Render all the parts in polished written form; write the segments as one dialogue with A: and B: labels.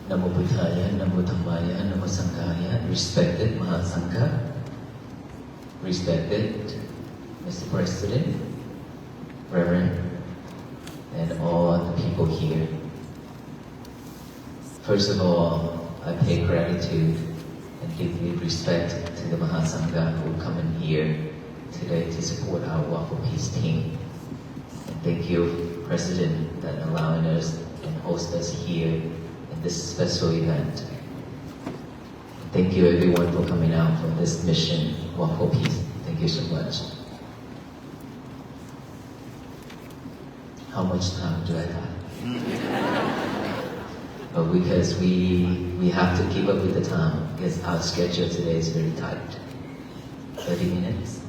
A: Namo Buddhaya, Namo Dhammaya, Namo Sanghaya, respected Mahasangha, respected Mr. President, Reverend, and all the people here. First of all, I pay gratitude and give respect to the Mahasangha who come in here today to support our W4P team. And thank you, President, that allowing us and host us here in this special event. Thank you everyone for coming out for this mission, W4P. Thank you so much. How much time do I have? But because we have to keep up with the time, because our schedule today is very tight. 30 minutes.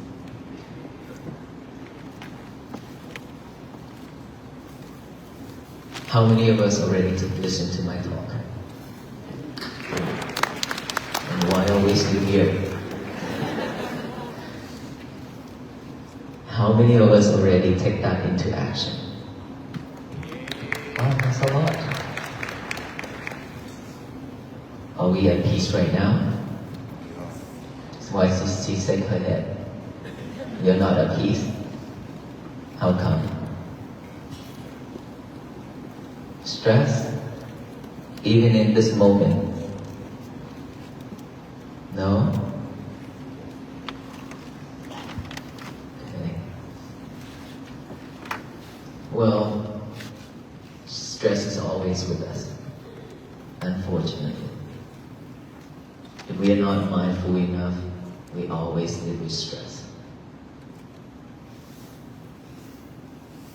A: How many of us already listened to my talk? And why are we still here? How many of us already take that into action? Oh, that's a lot. Are we at peace right now? That's why she said her head. You're not at peace. How come? Stress? Even in this moment? No? Okay. Well, stress is always with us, unfortunately. If we are not mindful enough, we always live with stress.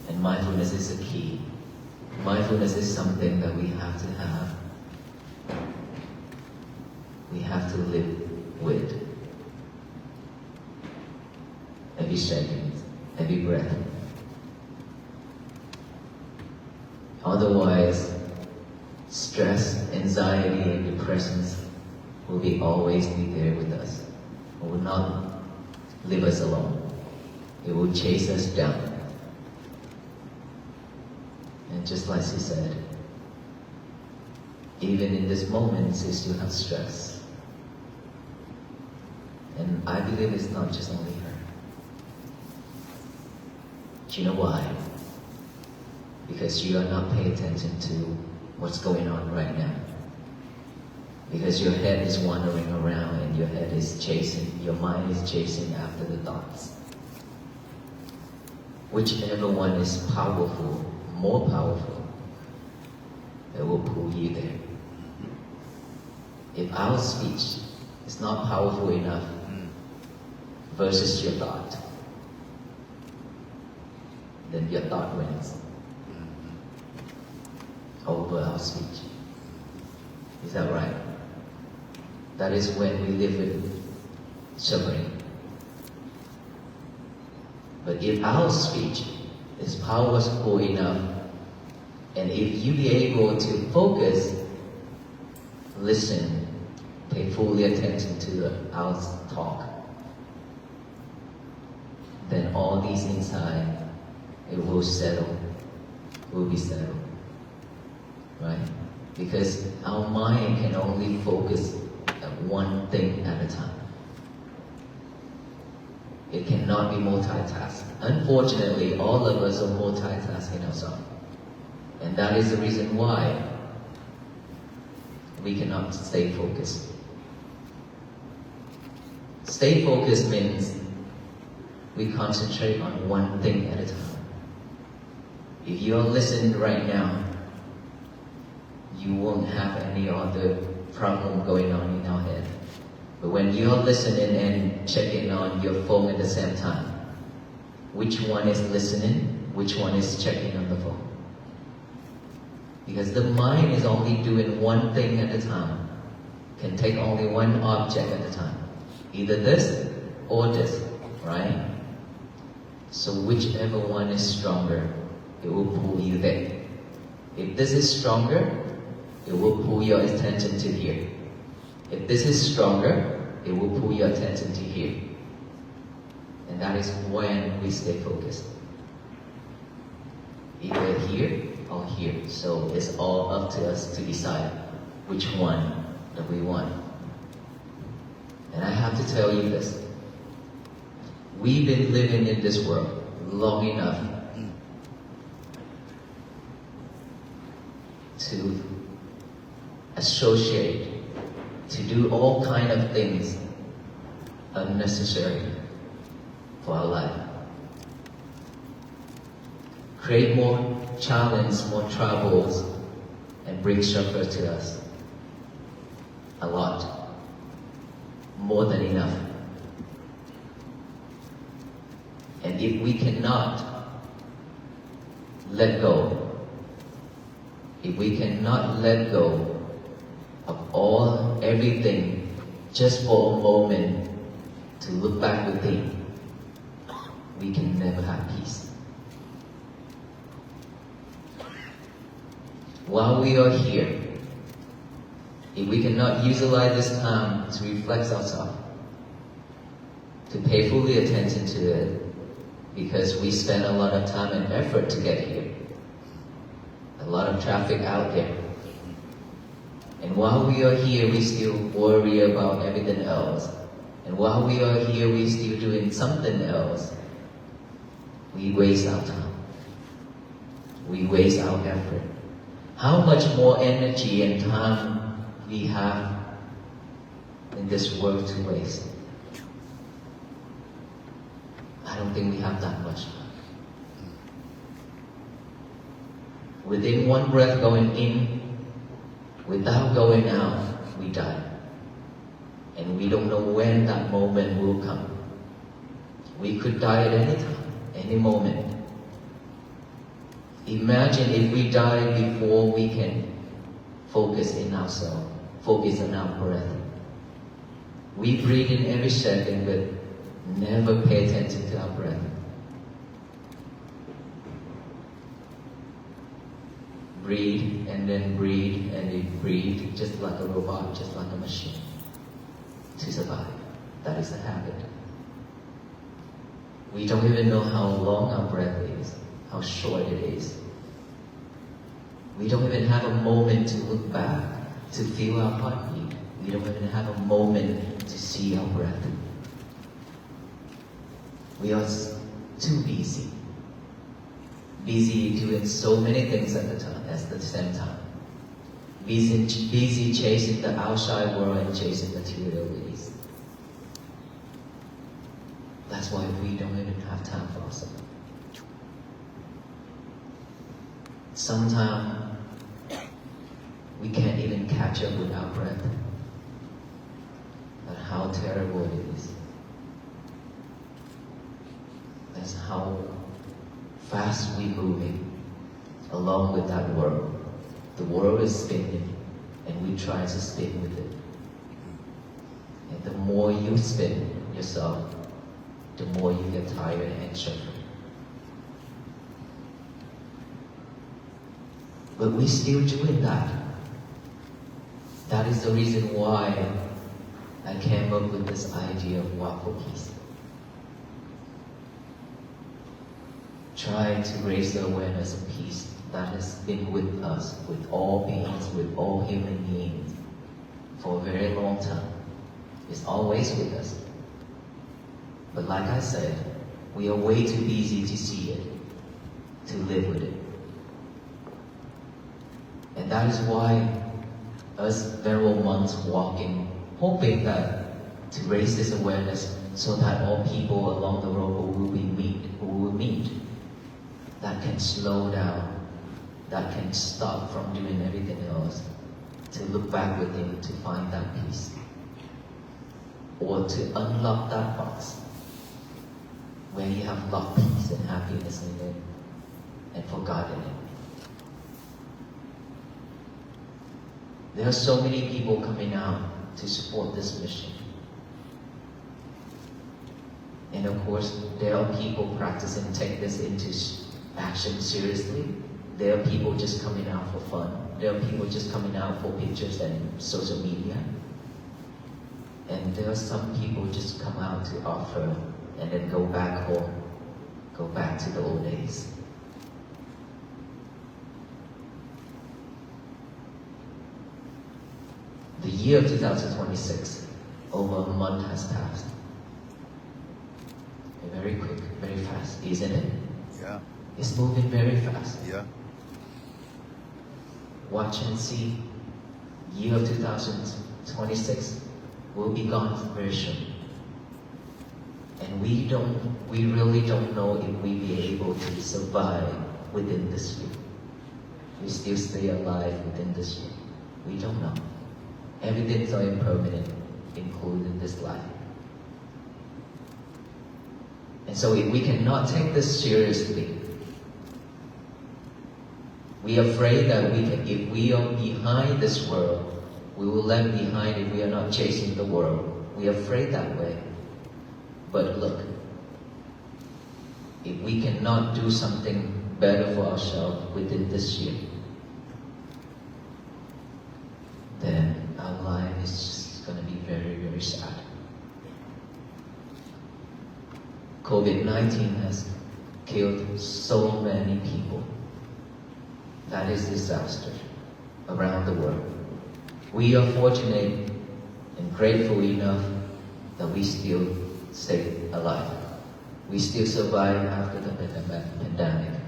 A: And mindfulness is the key. Mindfulness is something that we have to have. We have to live with. Every second, every breath. Otherwise, stress, anxiety, and depressions will always be there with us. It will not leave us alone. It will chase us down. And just like she said, even in this moment, she still has stress. And I believe it's not just only her. Do you know why? Because you are not paying attention to what's going on right now. Because your head is wandering around and your head is chasing, your mind is chasing after the thoughts. Whichever one is powerful, more powerful, it will pull you there. If our speech is not powerful enough versus your thought, then your thought wins over our speech. Is that right? That is when we live with suffering. But if our speech is powerful enough, and if you be able to focus, listen, pay fully attention to our talk, then all these inside, it will settle, will be settled, right? Because our mind can only focus at one thing at a time. It cannot be multitasking. Unfortunately, all of us are multitasking ourselves. And that is the reason why we cannot stay focused. Stay focused means we concentrate on one thing at a time. If you are listening right now, you won't have any other problem going on in our head. But when you're listening and checking on your phone at the same time, which one is listening, which one is checking on the phone? Because the mind is only doing one thing at a time, can take only one object at a time. Either this or this, right? So whichever one is stronger, it will pull you there. If this is stronger, it will pull your attention to here. If this is stronger, it will pull your attention to here. And that is when we stay focused. Either here or here. So it's all up to us to decide which one that we want. And I have to tell you this. We've been living in this world long enough to associate, to do all kind of things unnecessary for our life. Create more challenge, more troubles, and bring suffer to us. A lot. More than enough. And if we cannot let go, if we cannot let go of everything just for a moment to look back within, we can never have peace. While we are here, if we cannot utilize this time to reflect ourselves, to pay fully attention to it, because we spend a lot of time and effort to get here, a lot of traffic out there, and while we are here, we still worry about everything else, and while we are here, we still doing something else. We waste our time. We waste our effort. How much more energy and time we have in this world to waste? I don't think we have that much time. Within one breath going in, without going out, we die. And we don't know when that moment will come. We could die at any time, any moment. Imagine if we die before we can focus in ourselves, focus on our breath. We breathe in every second, but never pay attention to our breath. Breathe and then breathe and then breathe, just like a robot, just like a machine, to survive. That is the habit. We don't even know how long our breath is, how short it is. We don't even have a moment to look back, to feel our heartbeat. We don't even have a moment to see our breath. We are too busy. Busy doing so many things at the same time. Busy chasing the outside world and chasing materialities. That's why we don't even have time for ourselves. Sometimes we can't even catch up with our breath. But how terrible it is. That's how fast we're moving along with that world. The world is spinning and we try to spin with it. And the more you spin yourself, the more you get tired and suffer. But we're still doing that. That is the reason why I came up with this idea of W4P. Try to raise the awareness of peace that has been with us, with all beings, with all human beings, for a very long time. It's always with us. But like I said, we are way too busy to see it, to live with it. And that is why us venerable monks walking, hoping that to raise this awareness so that all people along the road who will meet, that can slow down, that can stop from doing everything else, to look back within to find that peace, or to unlock that box where you have locked peace and happiness in it and forgotten it. There are so many people coming out to support this mission. And of course, there are people practicing take this into action seriously. There are people just coming out for fun. There are people just coming out for pictures and social media. And there are some people just come out to offer and then go back home, go back to the old days. The year of 2026, over a month has passed. Very quick, very fast, isn't it?
B: Yeah.
A: It's moving very fast.
B: Yeah.
A: Watch and see. Year of 2026 will be gone very soon. And we really don't know if we'll be able to survive within this year. We still stay alive within this year. We don't know. Everything's so impermanent, including this life. And so if we cannot take this seriously, we are afraid that if we are behind this world, we will lag behind if we are not chasing the world. We are afraid that way. But look, if we cannot do something better for ourselves within this year, then our life is just going to be very, very sad. COVID-19 has killed so many people. That is disaster around the world. We are fortunate and grateful enough that we still stay alive. We still survive after the pandemic.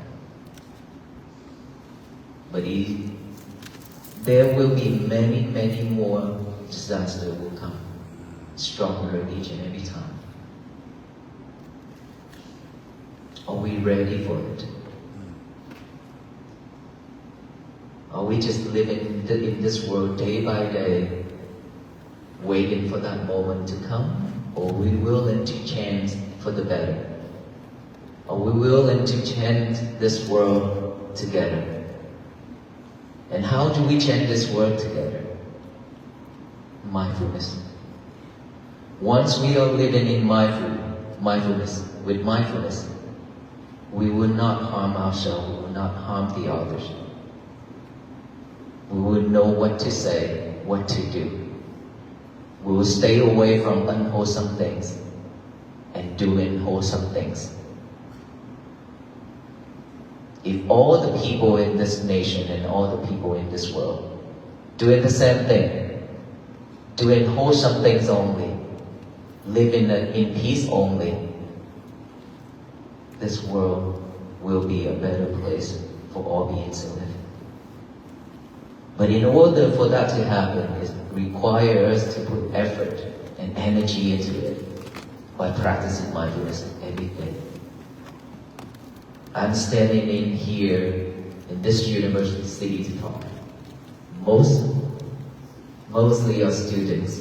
A: But there will be many, many more disasters will come, stronger each and every time. Are we ready for it? Are we just living in this world day by day, waiting for that moment to come? Or are we willing to change for the better? Are we willing to change this world together? And how do we change this world together? Mindfulness. Once we are living in mindfulness, with mindfulness, we will not harm ourselves, we will not harm the others. We will know what to say, what to do. We will stay away from unwholesome things and doing wholesome things. If all the people in this nation and all the people in this world doing the same thing, doing wholesome things only, living in peace only, this world will be a better place for all beings to live. But in order for that to happen, it requires us to put effort and energy into it by practicing mindfulness every day. I'm standing in here in this university to talk. Mostly are students,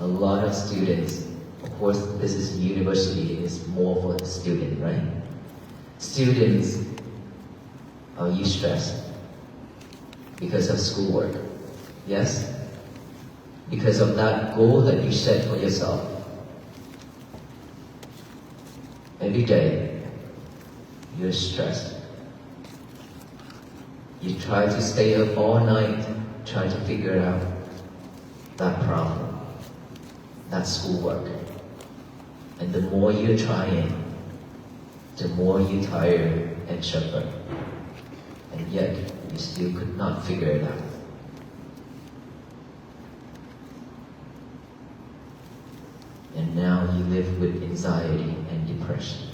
A: a lot of students. Of course, this is university, it's more for the student, right? Students, are you stressed? Because of schoolwork? Yes? Because of that goal that you set for yourself. Every day, you're stressed. You try to stay up all night, try to figure out that problem, that schoolwork. And the more you're trying, the more you tire and suffer. And yet, you still could not figure it out. And now you live with anxiety and depression.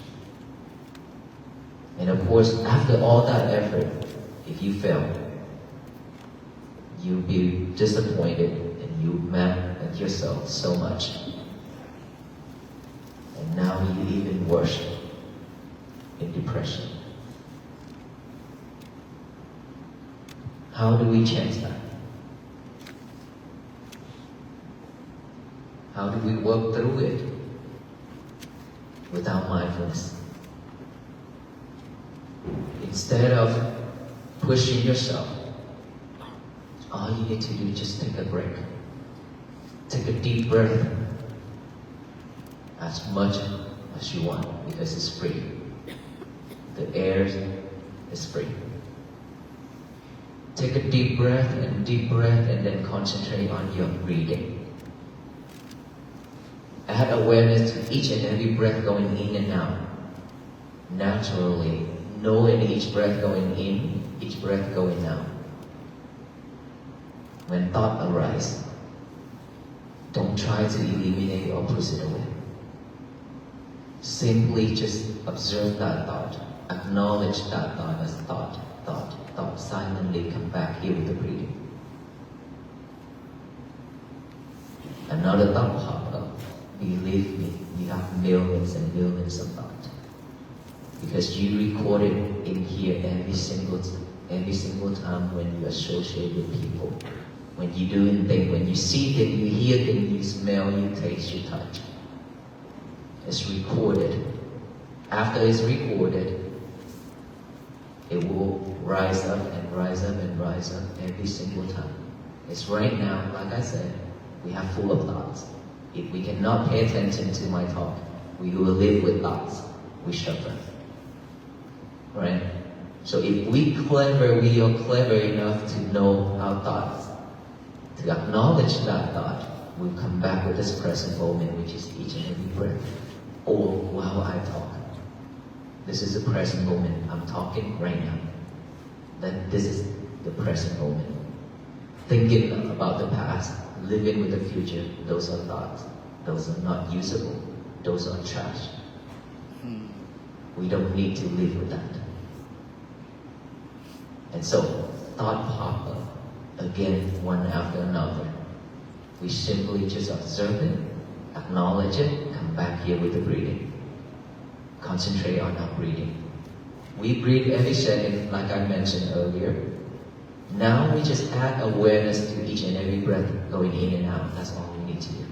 A: And of course, after all that effort, if you fail, you'll be disappointed and you mad at yourself so much. And now you're even worse in depression. How do we change that? How do we work through it without mindfulness? Instead of pushing yourself, all you need to do is just take a break. Take a deep breath as much as you want because it's free. The air is free. Take a deep breath and then concentrate on your breathing. Add awareness to each and every breath going in and out. Naturally, knowing each breath going in, each breath going out. When thought arises, Don't try to eliminate or push it away. Simply just observe that thought. Acknowledge that thought as thought. Silently come back here with the breathing. Another thought pop up. Believe me, you have millions and millions of thoughts. Because you record it in here every single time when you associate with people. When you do things, when you see things, you hear things, you smell, you taste, you touch. It's recorded. After it's recorded, it will rise up and rise up and rise up every single time. It's right now, like I said, we have full of thoughts. If we cannot pay attention to my talk, we will live with thoughts. We suffer. Right? So if we are clever enough to know our thoughts, to acknowledge that thought, we'll come back with this present moment, which is each and every breath. Or while I talk. This is the present moment. I'm talking right now. Then this is the present moment. Thinking about the past, living with the future, those are thoughts. Those are not usable. Those are trash. We don't need to live with that. And so, thought pop up again, one after another. We simply just observe it, acknowledge it, come back here with the breathing. Concentrate on our breathing. We breathe every second, like I mentioned earlier. Now we just add awareness to each and every breath going in and out. That's all we need to do.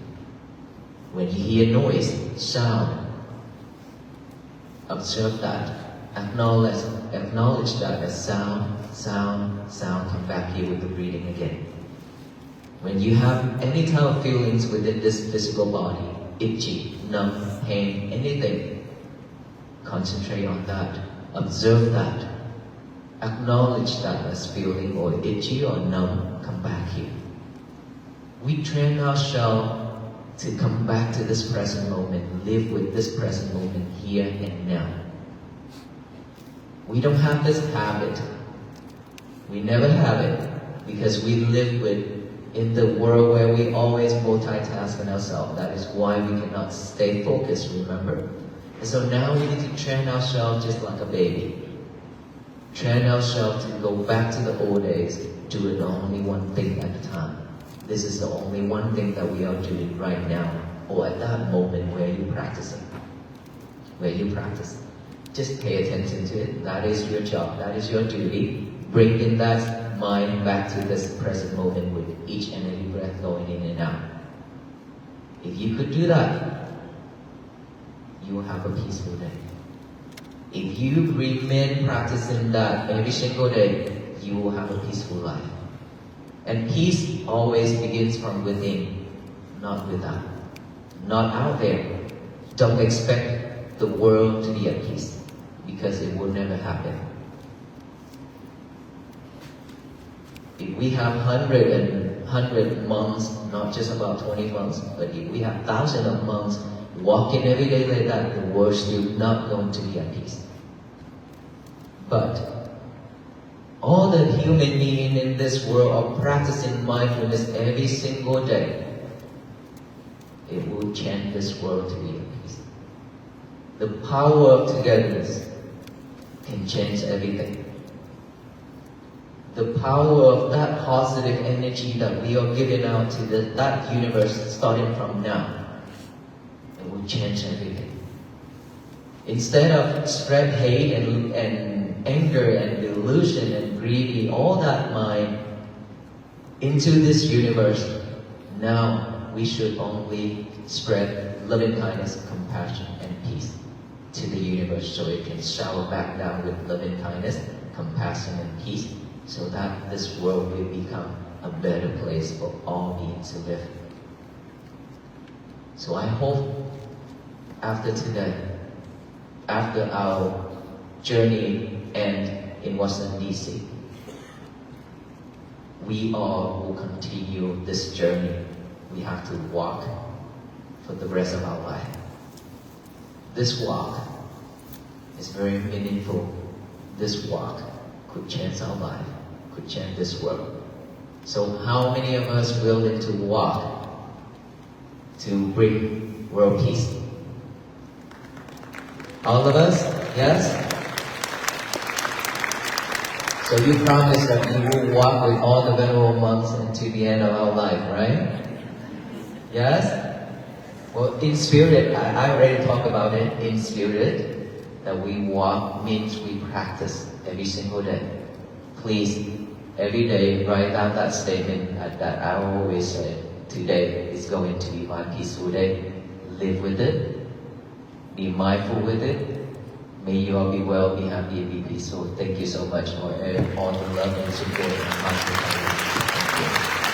A: When you hear noise, sound, observe that. Acknowledge that as sound. Come back here with the breathing again. When you have any type of feelings within this physical body, itchy, numb, pain, anything, concentrate on that. Observe that. Acknowledge that as feeling or itchy or numb. Come back here. We train ourselves to come back to this present moment, live with this present moment here and now. We don't have this habit. We never have it because we live in the world where we always multitask on ourselves. That is why we cannot stay focused, remember? And so now we need to train ourselves just like a baby. Train ourselves to go back to the old days, doing only one thing at a time. This is the only one thing that we are doing right now, or at that moment where you're practicing. Just pay attention to it. That is your job. That is your duty. Bringing that mind back to this present moment with each and every breath going in and out. If you could do that, you will have a peaceful day. If you remain practicing that every single day, you will have a peaceful life. And peace always begins from within, not without. Not out there. Don't expect the world to be at peace, because it will never happen. If we have 100 monks, not just about 20 monks, but if we have thousands of monks walking every day like that, the world is still not going to be at peace. But all the human beings in this world are practicing mindfulness every single day. It will change this world to be at peace. The power of togetherness can change everything. The power of that positive energy that we are giving out to that universe starting from now, it will change everything. Instead of spread hate and anger and delusion and greedy, all that mind into this universe, now we should only spread loving kindness, compassion, and peace to the universe, so it can shower back down with loving kindness, compassion, and peace, so that this world will become a better place for all beings to live. So I hope after today, after our journey ends in Washington, D.C., we all will continue this journey. We have to walk for the rest of our life. This walk is very meaningful. This walk could change our life, could change this world. So how many of us willing to walk to bring world peace. All of us? Yes? So you promise that you will walk with all the venerable monks until the end of our life, right? Yes? Well, in spirit, I already talked about it. In spirit, that we walk means we practice every single day. Please, every day, write down that statement that I always say. Today is going to be my peaceful day. Live with it. Be mindful with it. May you all be well, be happy, and be peaceful. Thank you so much for all the love and support and hospitality. Thank you.